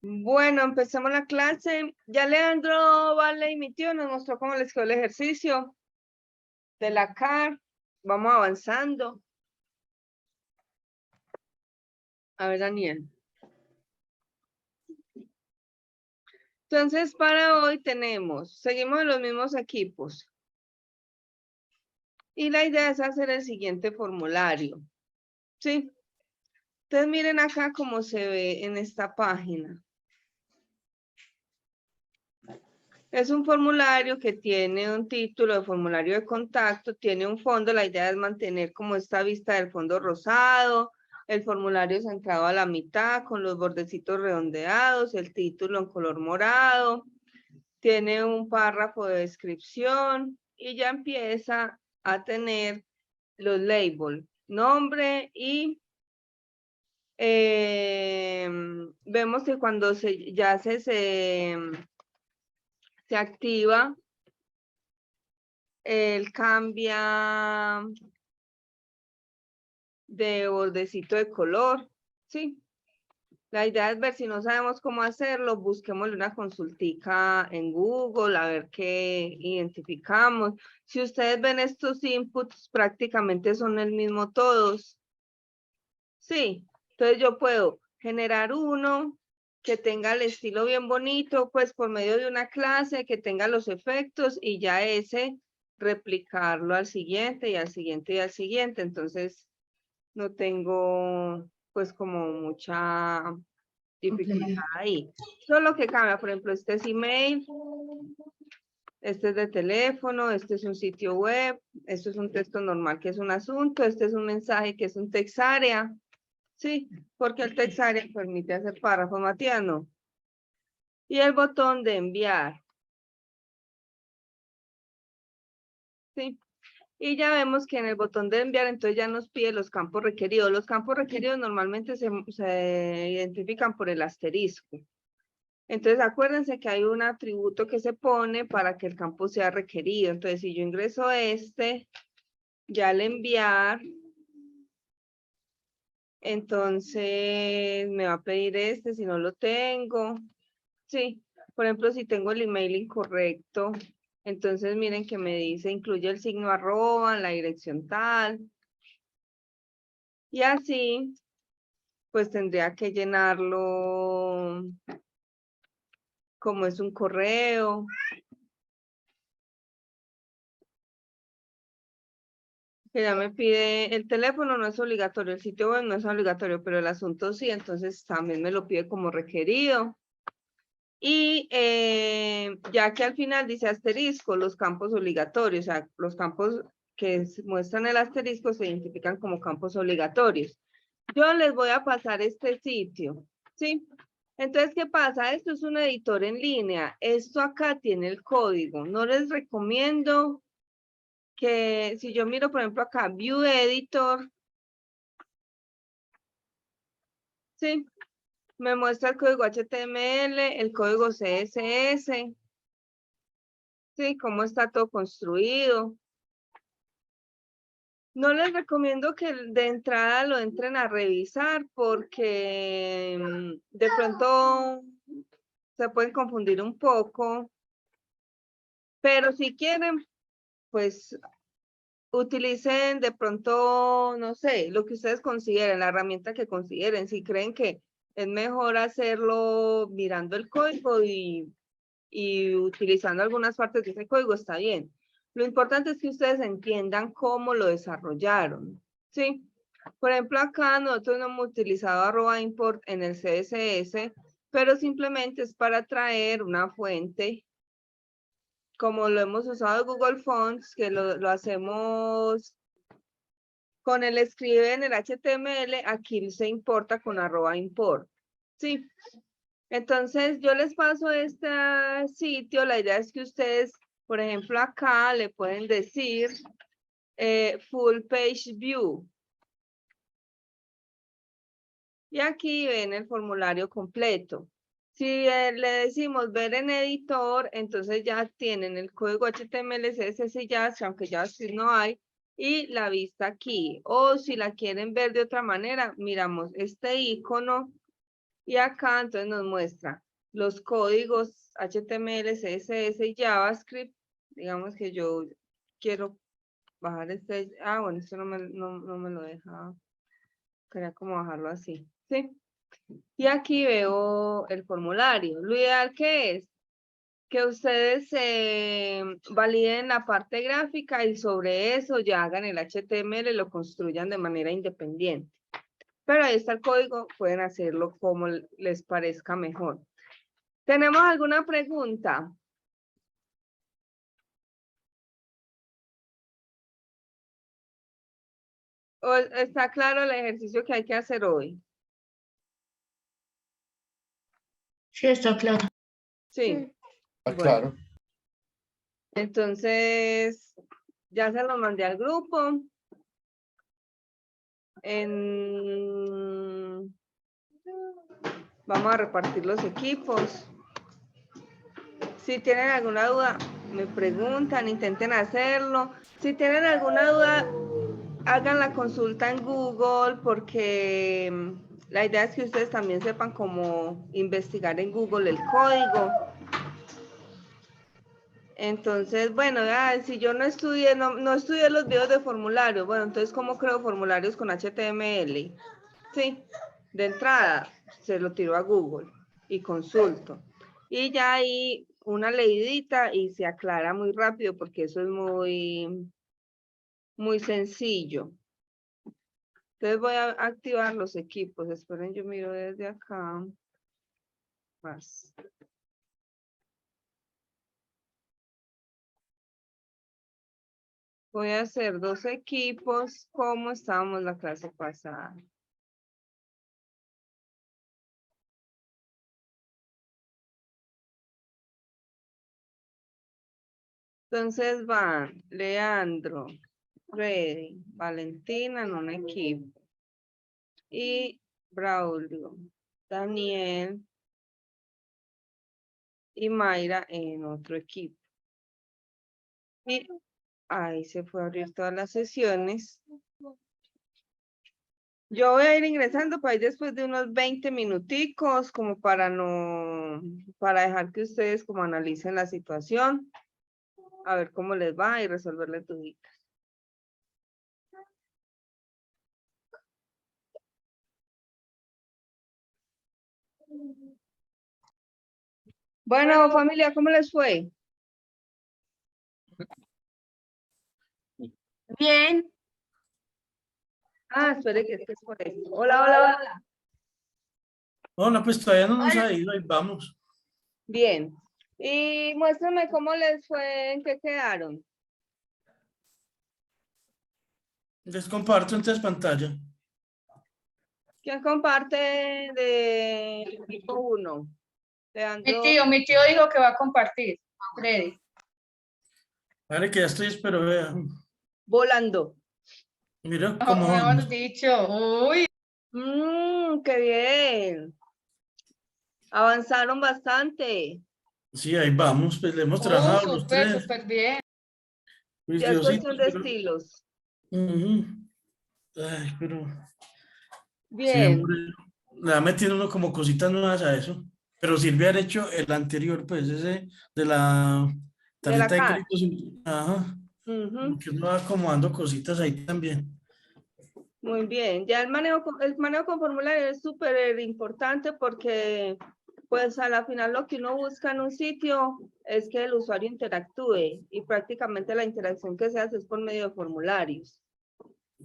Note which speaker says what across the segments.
Speaker 1: Bueno, empecemos la clase. Ya Leandro Vale y mi tío nos mostró cómo les quedó el ejercicio de la CAR. Vamos avanzando. A ver, Daniel. Entonces, para hoy seguimos en los mismos equipos. Y la idea es hacer el siguiente formulario. ¿Sí? Entonces, miren acá cómo se ve en esta página. Es un formulario que tiene un título de formulario de contacto, tiene un fondo, la idea es mantener como esta vista del fondo rosado, el formulario centrado a la mitad con los bordecitos redondeados, el título en color morado, tiene un párrafo de descripción y ya empieza a tener los labels, nombre y vemos que cuando se activa, él cambia de bordecito de color, ¿sí? La idea es ver si no sabemos cómo hacerlo, busquémosle una consultica en Google, a ver qué identificamos. Si ustedes ven estos inputs, prácticamente son el mismo todos. Sí, entonces yo puedo generar uno que tenga el estilo bien bonito, pues por medio de una clase, que tenga los efectos y ya ese replicarlo al siguiente y al siguiente y al siguiente. Entonces no tengo pues como mucha dificultad ahí. Solo que cambia, por ejemplo, este es email, este es de teléfono, este es un sitio web, esto es un texto normal que es un asunto, este es un mensaje que es un text area. Sí, porque el text area permite hacer párrafo, Matías, no. Y el botón de enviar. Sí. Y ya vemos que en el botón de enviar, entonces ya nos pide los campos requeridos. Los campos requeridos normalmente se identifican por el asterisco. Entonces acuérdense que hay un atributo que se pone para que el campo sea requerido. Entonces si yo ingreso este, ya al enviar, entonces me va a pedir este si no lo tengo. Sí, por ejemplo, si tengo el email incorrecto, entonces miren que me dice incluye el signo arroba, la dirección tal. Y así, pues tendría que llenarlo como es un correo. Que ya me pide, el teléfono no es obligatorio, el sitio web no es obligatorio, pero el asunto sí, entonces también me lo pide como requerido. Y ya que al final dice asterisco, los campos obligatorios, o sea, los campos que muestran el asterisco se identifican como campos obligatorios. Yo les voy a pasar este sitio, ¿sí? Entonces, ¿qué pasa? Esto es un editor en línea. Esto acá tiene el código. No les recomiendo que si yo miro, por ejemplo, acá, View Editor, ¿sí? Me muestra el código HTML, el código CSS, ¿sí? Cómo está todo construido. No les recomiendo que de entrada lo entren a revisar porque de pronto se pueden confundir un poco, pero si quieren, pues utilicen de pronto, no sé, lo que ustedes consideren, la herramienta que consideren. Si creen que es mejor hacerlo mirando el código y utilizando algunas partes de ese código, está bien. Lo importante es que ustedes entiendan cómo lo desarrollaron, ¿sí? Por ejemplo, acá nosotros no hemos utilizado @import en el CSS, pero simplemente es para traer una fuente, como lo hemos usado en Google Fonts, que lo hacemos con el escribe en el HTML, aquí se importa con @import, ¿sí? Entonces, yo les paso este sitio. La idea es que ustedes, por ejemplo, acá le pueden decir Full Page View. Y aquí ven el formulario completo. Si le decimos ver en editor, entonces ya tienen el código HTML, CSS y JavaScript, aunque JavaScript no hay, y la vista aquí. O si la quieren ver de otra manera, miramos este icono Y acá entonces nos muestra los códigos HTML, CSS y JavaScript. Digamos que yo quiero bajar este. Ah, bueno, esto no me lo deja. Quería como bajarlo así. ¿Sí? Y aquí veo el formulario. Lo ideal que es que ustedes validen la parte gráfica y sobre eso ya hagan el HTML y lo construyan de manera independiente. Pero ahí está el código, pueden hacerlo como les parezca mejor. ¿Tenemos alguna pregunta? ¿O está claro el ejercicio que hay que hacer hoy?
Speaker 2: Sí, está claro.
Speaker 1: Sí.
Speaker 3: Ah,
Speaker 1: Bueno,
Speaker 3: claro.
Speaker 1: entonces ya se lo mandé al grupo. Vamos a repartir los equipos. Si tienen alguna duda, me preguntan, intenten hacerlo. Si tienen alguna duda, hagan la consulta en Google porque la idea es que ustedes también sepan cómo investigar en Google el código. Entonces, bueno, si yo no estudié los videos de formulario, bueno, entonces, ¿cómo creo formularios con HTML? Sí, de entrada, se lo tiro a Google y consulto. Y ya ahí una leidita y se aclara muy rápido porque eso es muy sencillo. Entonces voy a activar los equipos. Esperen, yo miro desde acá. Más. Voy a hacer 2 equipos como estábamos la clase pasada. Entonces van Leandro, Freddy, Valentina en un equipo. Y Braulio, Daniel y Mayra en otro equipo. Y ahí se fue a abrir todas las sesiones. Yo voy a ir ingresando para ir después de unos 20 minuticos, como para dejar que ustedes como analicen la situación, a ver cómo les va y resolverles duditas. Bueno, familia, ¿cómo les fue?
Speaker 2: Bien.
Speaker 1: Ah, espere que es por eso. Hola, hola, hola.
Speaker 3: No, pues todavía no nos ha ido, ahí vamos.
Speaker 1: Bien. Y muéstrame cómo les fue, en qué quedaron.
Speaker 3: Les comparto entonces pantalla.
Speaker 1: ¿Quién comparte de equipo 1? Leandro.
Speaker 2: Mi tío dijo que va a compartir. Freddy.
Speaker 3: Vale, que ya estoy, espero vea.
Speaker 1: Volando.
Speaker 3: Mira cómo
Speaker 2: Mejor
Speaker 3: vamos.
Speaker 2: dicho. Uy.
Speaker 1: ¡Qué bien! Avanzaron bastante.
Speaker 3: Sí, ahí vamos, pues le hemos trabajado los
Speaker 2: Súper,
Speaker 3: tres.
Speaker 2: súper bien.
Speaker 3: Mis
Speaker 1: Ya es
Speaker 3: diositos,
Speaker 1: cuestión de
Speaker 3: pero...
Speaker 1: estilos.
Speaker 3: Ujú. Ay, pero
Speaker 1: Bien.
Speaker 3: siempre le va metiendo uno como cositas nuevas a eso. Pero Silvia ha hecho el anterior, pues ese de la
Speaker 1: De la
Speaker 3: tarjeta de
Speaker 1: CAT.
Speaker 3: crédito. Ajá. Como que uno va acomodando cositas ahí también.
Speaker 1: Muy bien. Ya el manejo con formulario es súper importante porque, pues, a la final lo que uno busca en un sitio es que el usuario interactúe y prácticamente la interacción que se hace es por medio de formularios.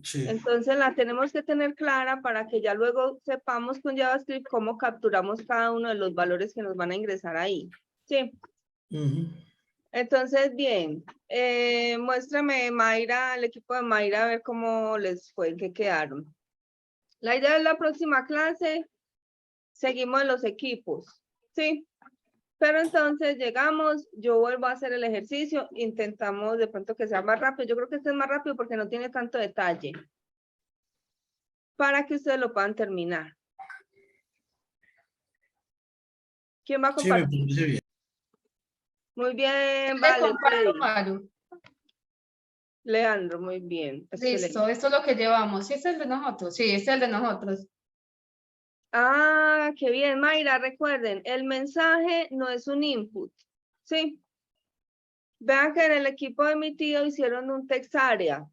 Speaker 3: Sí.
Speaker 1: Entonces la tenemos que tener clara para que ya luego sepamos con JavaScript cómo capturamos cada uno de los valores que nos van a ingresar ahí. Sí.
Speaker 3: Ujú.
Speaker 1: Entonces, bien, muéstrame Mayra, el equipo de Mayra, a ver cómo les fue, qué quedaron. La idea de la próxima clase, seguimos en los equipos, ¿sí? Pero entonces llegamos, yo vuelvo a hacer el ejercicio, intentamos de pronto que sea más rápido. Yo creo que este es más rápido porque no tiene tanto detalle. Para que ustedes lo puedan terminar. ¿Quién va a
Speaker 3: Sí, me
Speaker 1: compartir?
Speaker 3: parece bien.
Speaker 1: Muy bien,
Speaker 2: Le
Speaker 1: vale,
Speaker 2: comparto,
Speaker 1: Freddy.
Speaker 2: Maru.
Speaker 1: Leandro, muy bien. Excelente.
Speaker 2: Listo, esto es lo que llevamos. ¿Sí es el de nosotros? Sí, es el de nosotros.
Speaker 1: Ah, qué bien, Mayra. Recuerden, el mensaje no es un input. Sí. Vean que en el equipo de mi tío hicieron un text area.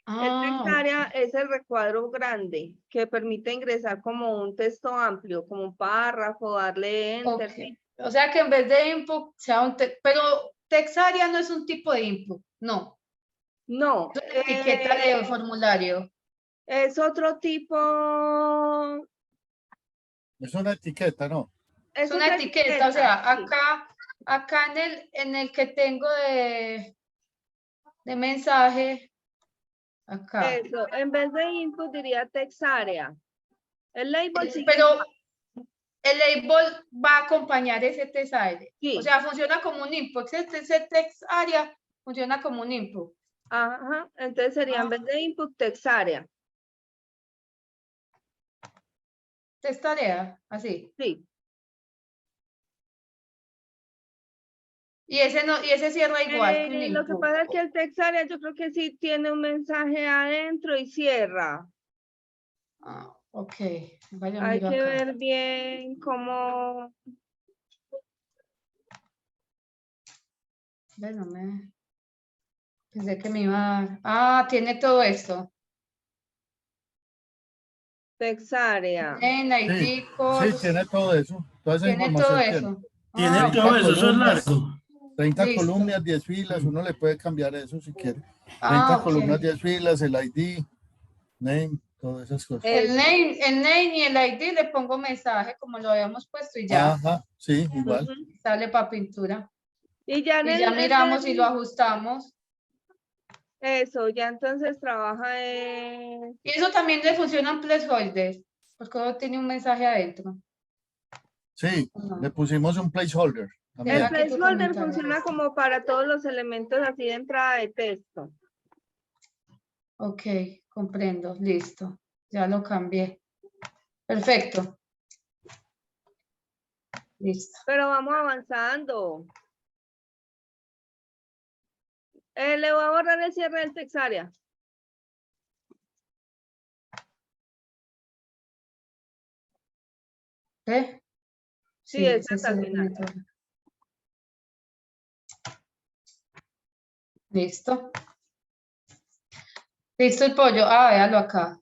Speaker 1: El text
Speaker 2: Ah,
Speaker 1: area es el recuadro grande que permite ingresar como un texto amplio, como un párrafo, darle enter.
Speaker 2: ok.
Speaker 1: ¿Sí?
Speaker 2: O sea que en vez de input sea un pero text area no es un tipo de input, no.
Speaker 1: No,
Speaker 2: Es una etiqueta de formulario.
Speaker 1: es otro tipo.
Speaker 4: Es una etiqueta, ¿no?
Speaker 2: Es
Speaker 1: Es
Speaker 2: una
Speaker 1: otra
Speaker 2: etiqueta, o sea,
Speaker 1: sí.
Speaker 2: acá en el que tengo de mensaje, acá.
Speaker 1: Eso, en vez de input diría text area. El label sí.
Speaker 2: Pero el label va a acompañar ese text area.
Speaker 1: Sí.
Speaker 2: O sea, funciona como un input. Ese text area funciona como un input.
Speaker 1: Ajá, entonces sería en vez de input text area.
Speaker 2: Text area, así.
Speaker 1: Sí.
Speaker 2: Y ese cierra igual que un
Speaker 1: Lo que
Speaker 2: input.
Speaker 1: pasa es que el text area yo creo que sí tiene un mensaje adentro y cierra.
Speaker 2: Ah, ok. Vaya,
Speaker 1: Hay
Speaker 2: miro
Speaker 1: que
Speaker 2: acá.
Speaker 1: ver bien cómo.
Speaker 2: Bueno, pensé que me iba a dar. Ah, tiene todo esto.
Speaker 1: Text area.
Speaker 2: En
Speaker 4: Sí,
Speaker 2: ID,
Speaker 4: sí,
Speaker 2: course,
Speaker 4: tiene todo eso. Toda esa
Speaker 2: tiene todo
Speaker 4: información tiene.
Speaker 2: eso.
Speaker 3: Tiene
Speaker 2: Ah,
Speaker 3: todo
Speaker 4: 30
Speaker 3: eso, eso es
Speaker 4: columnas,
Speaker 3: largo.
Speaker 4: 30
Speaker 2: listo.
Speaker 4: columnas, 10 filas. Uno le puede cambiar eso si quiere. 30
Speaker 2: Ah, ok.
Speaker 4: columnas, 10 filas, el ID, name, todas esas cosas.
Speaker 2: El name y el ID le pongo mensaje como lo habíamos puesto y ya.
Speaker 4: Ajá, sí, igual.
Speaker 1: Ujú.
Speaker 2: Sale para pintura.
Speaker 1: Y ya en
Speaker 2: Y
Speaker 1: el,
Speaker 2: ya
Speaker 1: en
Speaker 2: miramos y
Speaker 1: el-
Speaker 2: lo ajustamos.
Speaker 1: Eso, ya entonces trabaja en.
Speaker 2: Y eso también le funciona en placeholders, porque todo tiene un mensaje adentro.
Speaker 4: Sí,
Speaker 2: Ajá.
Speaker 4: le pusimos un placeholder
Speaker 1: El
Speaker 4: también.
Speaker 2: Aquí tu
Speaker 1: placeholder
Speaker 2: comentario.
Speaker 1: funciona como para todos los elementos así de entrada de texto.
Speaker 2: Ok, comprendo, listo. Ya lo cambié. Perfecto. Listo.
Speaker 1: Pero vamos avanzando. Le voy a borrar el cierre del text area.
Speaker 2: ¿Eh?
Speaker 1: Sí, ese
Speaker 2: ese
Speaker 1: hasta el
Speaker 2: es el
Speaker 1: final.
Speaker 2: método. Listo. Listo el pollo. Ah, véalo acá.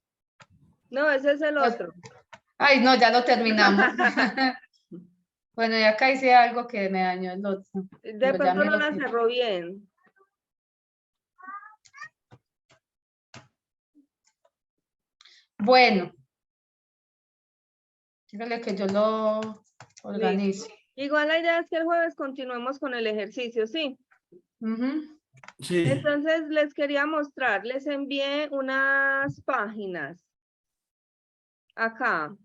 Speaker 1: No, ese es el otro.
Speaker 2: Ay, no, ya lo terminamos. Bueno, y acá hice algo que me dañó el otro.
Speaker 1: De
Speaker 2: Pero ya
Speaker 1: pronto no
Speaker 2: miro
Speaker 1: la
Speaker 2: que-
Speaker 1: cerró bien.
Speaker 2: Bueno. Dígale que yo lo
Speaker 1: Listo.
Speaker 2: organizo.
Speaker 1: Igual la idea es que el jueves continuemos con el ejercicio, ¿sí?
Speaker 2: Ujú.
Speaker 3: Sí.
Speaker 1: Entonces les quería mostrar, les envié unas páginas acá.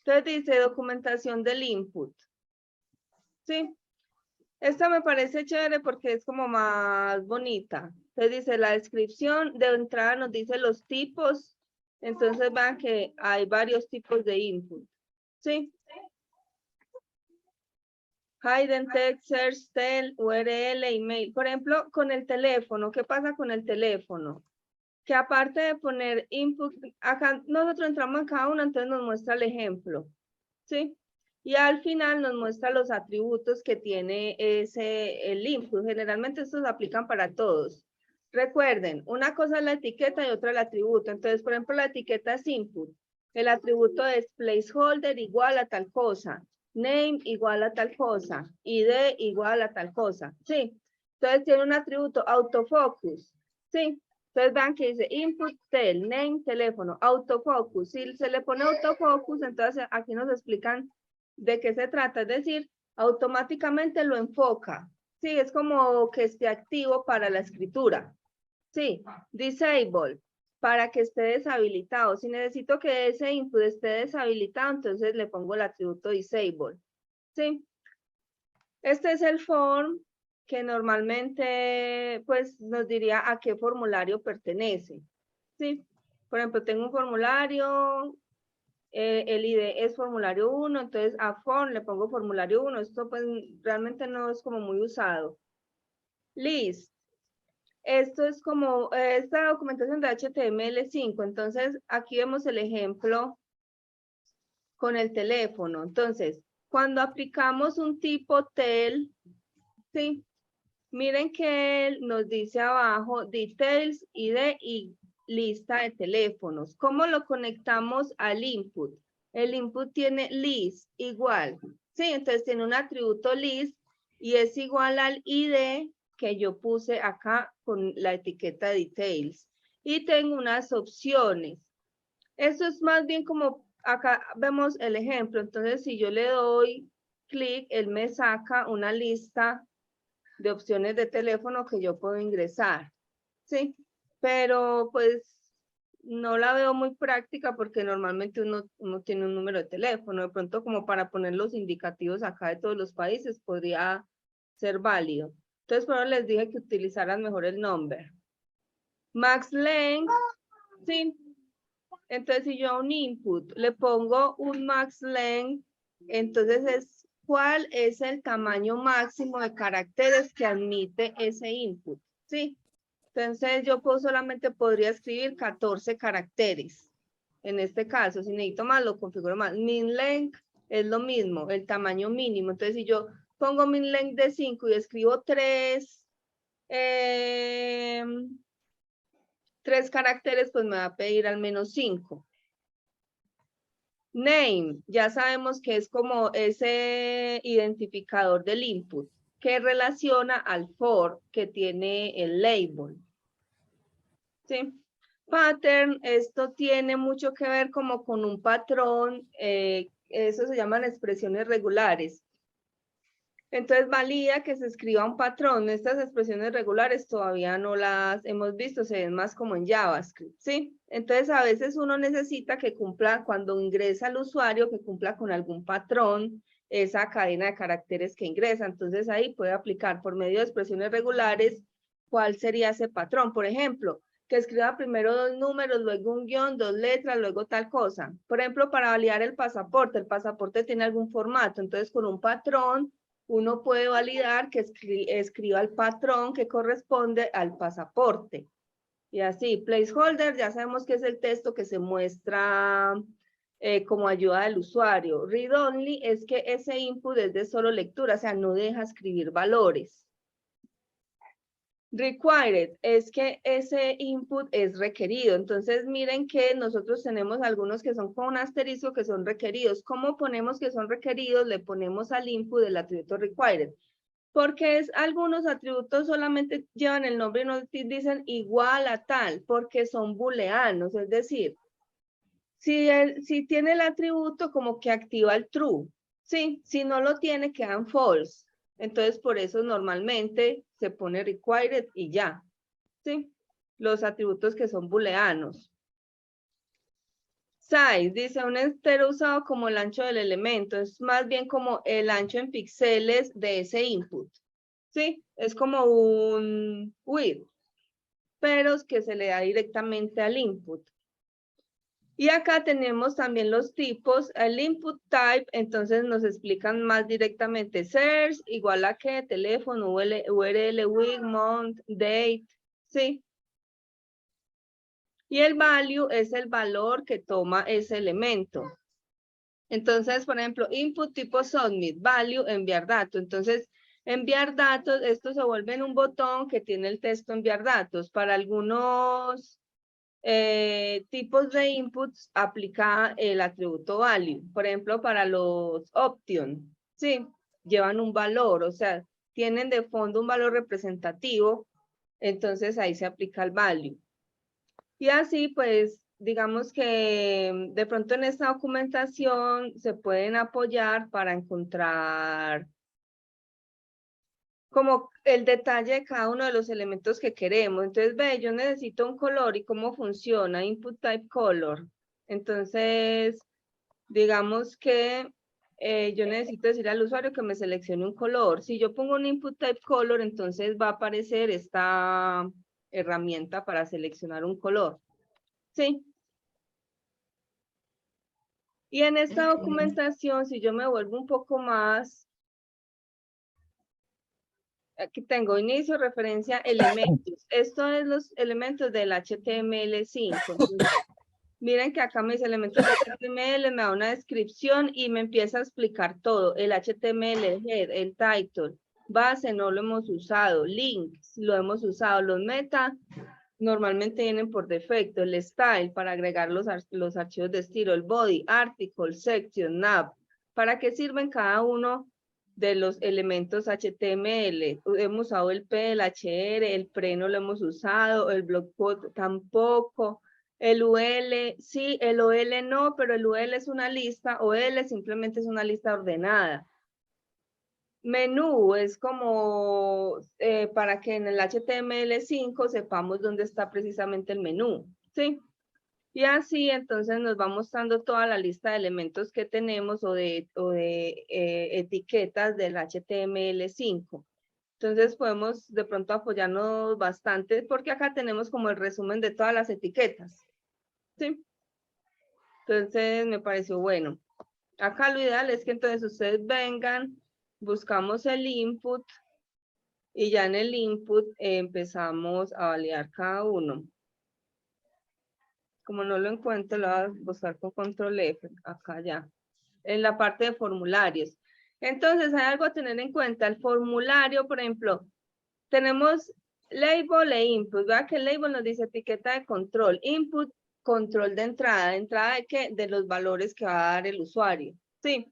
Speaker 1: Entonces dice documentación del input. ¿Sí? Esta me parece chévere porque es como más bonita. Entonces dice la descripción, de entrada nos dice los tipos. Entonces vean que hay varios tipos de input. ¿Sí? Hidden text, search, tell, URL, email. Por ejemplo, con el teléfono, ¿qué pasa con el teléfono? Que aparte de poner input, acá nosotros entramos en cada uno, entonces nos muestra el ejemplo, ¿sí? Y al final nos muestra los atributos que tiene el input. Generalmente estos aplican para todos. Recuerden, una cosa es la etiqueta y otra el atributo. Entonces, por ejemplo, la etiqueta es input. El atributo es placeholder igual a tal cosa. Name igual a tal cosa. ID igual a tal cosa. ¿Sí? Entonces tiene un atributo autofocus. ¿Sí? Entonces vean que dice input, tel, name, teléfono, autofocus. Si se le pone autofocus, entonces aquí nos explican de qué se trata. Es decir, automáticamente lo enfoca. Sí, es como que esté activo para la escritura. Sí, disable, para que esté deshabilitado. Si necesito que ese input esté deshabilitado, entonces le pongo el atributo disable. Sí. Este es el form que normalmente pues nos diría a qué formulario pertenece. ¿Sí? Por ejemplo, tengo un formulario, el ID es formulario 1, entonces a form le pongo formulario 1. Esto pues realmente no es como muy usado. List. Esto es como esta documentación de HTML5. Entonces aquí vemos el ejemplo con el teléfono. Entonces, cuando aplicamos un tipo tel, ¿sí? Miren que él nos dice abajo details, ID y lista de teléfonos. ¿Cómo lo conectamos al input? El input tiene list igual, ¿sí? Entonces tiene un atributo list y es igual al ID que yo puse acá con la etiqueta details. Y tengo unas opciones. Eso es más bien como, acá vemos el ejemplo. Entonces, si yo le doy clic, él me saca una lista de opciones de teléfono que yo puedo ingresar, ¿sí? Pero pues no la veo muy práctica porque normalmente uno tiene un número de teléfono, de pronto como para poner los indicativos acá de todos los países podría ser válido. Entonces, por eso les dije que utilizaran mejor el number. Max length, ¿sí? Entonces, si yo a un input le pongo un max length, entonces es cuál es el tamaño máximo de caracteres que admite ese input, ¿sí? Entonces, yo solamente podría escribir 14 caracteres. En este caso, si necesito más, lo configuro más. Min length es lo mismo, el tamaño mínimo. Entonces, si yo pongo min length de 5 y escribo 3 caracteres, pues me va a pedir al menos 5. Name, ya sabemos que es como ese identificador del input que relaciona al for que tiene el label. ¿Sí? Pattern, esto tiene mucho que ver como con un patrón, eso se llaman expresiones regulares. Entonces valida que se escriba un patrón. Estas expresiones regulares todavía no las hemos visto, se ven más como en JavaScript, ¿sí? Entonces a veces uno necesita que cumpla, cuando ingresa al usuario, que cumpla con algún patrón esa cadena de caracteres que ingresa. Entonces ahí puede aplicar por medio de expresiones regulares cuál sería ese patrón. Por ejemplo, que escriba primero 2 números, luego un guión, 2 letras, luego tal cosa. Por ejemplo, para validar el pasaporte tiene algún formato, entonces con un patrón uno puede validar que escriba el patrón que corresponde al pasaporte. Y así, placeholder, ya sabemos que es el texto que se muestra como ayuda del usuario. Read only es que ese input es de solo lectura, o sea, no deja escribir valores. Required es que ese input es requerido. Entonces, miren que nosotros tenemos algunos que son con un asterisco que son requeridos. ¿Cómo ponemos que son requeridos? Le ponemos al input del atributo required. Porque algunos atributos solamente llevan el nombre y no dicen igual a tal, porque son booleanos. Es decir, si tiene el atributo como que activa el true. Sí, si no lo tiene, quedan false. Entonces, por eso normalmente se pone required y ya, ¿sí? Los atributos que son booleanos. Size, dice un entero usado como el ancho del elemento, es más bien como el ancho en píxeles de ese input, ¿sí? Es como un width, pero es que se le da directamente al input. Y acá tenemos también los tipos, el input type, entonces nos explican más directamente search, igual a qué, teléfono, URL, week, month, date, ¿sí? Y el value es el valor que toma ese elemento. Entonces, por ejemplo, input tipo submit, value, enviar datos. Entonces, enviar datos, esto se vuelve en un botón que tiene el texto enviar datos. Para algunos tipos de inputs aplica el atributo value. Por ejemplo, para los option, ¿sí? Llevan un valor, o sea, tienen de fondo un valor representativo, entonces ahí se aplica el value. Y así, pues, digamos que de pronto en esta documentación se pueden apoyar para encontrar como el detalle de cada uno de los elementos que queremos. Entonces, ve, yo necesito un color y cómo funciona, input type color. Entonces, digamos que yo necesito decir al usuario que me seleccione un color. Si yo pongo un input type color, entonces va a aparecer esta herramienta para seleccionar un color. ¿Sí? Y en esta documentación, si yo me vuelvo un poco más, aquí tengo inicio, referencia, elementos. Esto es los elementos del HTML5. Entonces, Miren que acá me dice elementos de HTML, me da una descripción y me empieza a explicar todo. El HTML, el head, el title, base no lo hemos usado, links lo hemos usado, los meta normalmente vienen por defecto, el style para agregar los archivos de estilo, el body, article, section, nav. ¿Para qué sirven cada uno de los elementos HTML? Hemos usado el P, el HR, el pre no lo hemos usado, el blog post tampoco. El UL, sí, el OL no, pero el UL es una lista, OL simplemente es una lista ordenada. Menú es como para que en el HTML5 sepamos dónde está precisamente el menú, ¿sí? Y así entonces nos va mostrando toda la lista de elementos que tenemos o de etiquetas del HTML5. Entonces podemos de pronto apoyarnos bastante porque acá tenemos como el resumen de todas las etiquetas. ¿Sí? Entonces me pareció bueno. Acá lo ideal es que entonces ustedes vengan, buscamos el input y ya en el input empezamos a validar cada uno. Como no lo encuentro, lo voy a buscar con control F, acá ya, en la parte de formularios. Entonces hay algo a tener en cuenta, el formulario, por ejemplo, tenemos label e input, ¿verdad? Que el label nos dice etiqueta de control, input, control de entrada de qué, de los valores que va a dar el usuario, ¿sí?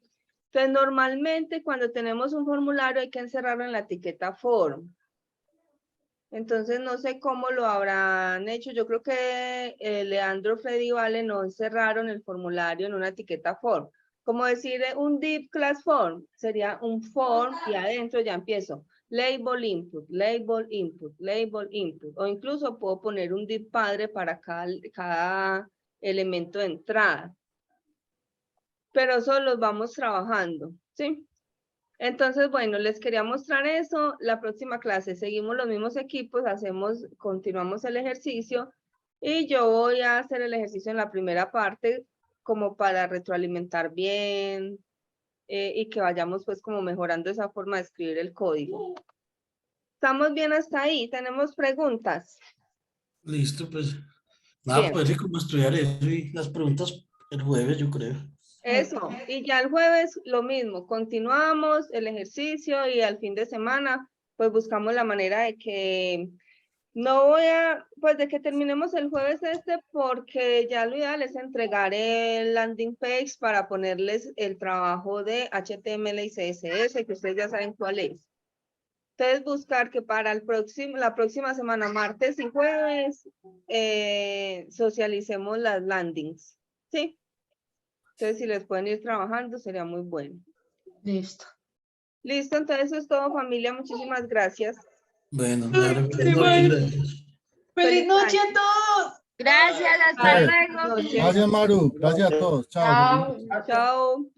Speaker 1: Entonces normalmente cuando tenemos un formulario hay que encerrarlo en la etiqueta form. Entonces no sé cómo lo habrán hecho, yo creo que Leandro, Freddy y Vale no encerraron el formulario en una etiqueta form. Como decir un div class form, sería un form y adentro ya empiezo. Label input, label input, label input. O incluso puedo poner un div padre para cada elemento de entrada. Pero eso los vamos trabajando, ¿sí? Entonces, bueno, les quería mostrar eso. La próxima clase seguimos los mismos equipos, continuamos el ejercicio y yo voy a hacer el ejercicio en la primera parte como para retroalimentar bien y que vayamos pues como mejorando esa forma de escribir el código. ¿Estamos bien hasta ahí? ¿Tenemos preguntas?
Speaker 3: Listo, pues. Nada,
Speaker 1: Bien.
Speaker 3: pues sí, como estudiar eso y las preguntas el jueves, yo creo.
Speaker 1: Eso, y ya el jueves lo mismo, continuamos el ejercicio y al fin de semana pues buscamos la manera de que pues de que terminemos el jueves porque ya lo ideal es entregar el landing page para ponerles el trabajo de HTML y CSS que ustedes ya saben cuál es. Entonces buscar que para la próxima semana, martes y jueves, socialicemos las landings, ¿sí? Entonces, si les pueden ir trabajando, sería muy bueno.
Speaker 2: Listo.
Speaker 1: Listo, entonces eso es todo, familia. Muchísimas gracias.
Speaker 3: Bueno, dale, buenas
Speaker 2: sí,
Speaker 3: noches,
Speaker 2: bueno.
Speaker 3: gracias.
Speaker 2: ¡Feliz noche a todos!
Speaker 5: Gracias, hasta
Speaker 1: Bye.
Speaker 5: luego.
Speaker 1: Noches.
Speaker 4: Gracias, Maru. Gracias a todos. Chao. Feliz
Speaker 2: Chao.
Speaker 4: noche.
Speaker 1: Chao.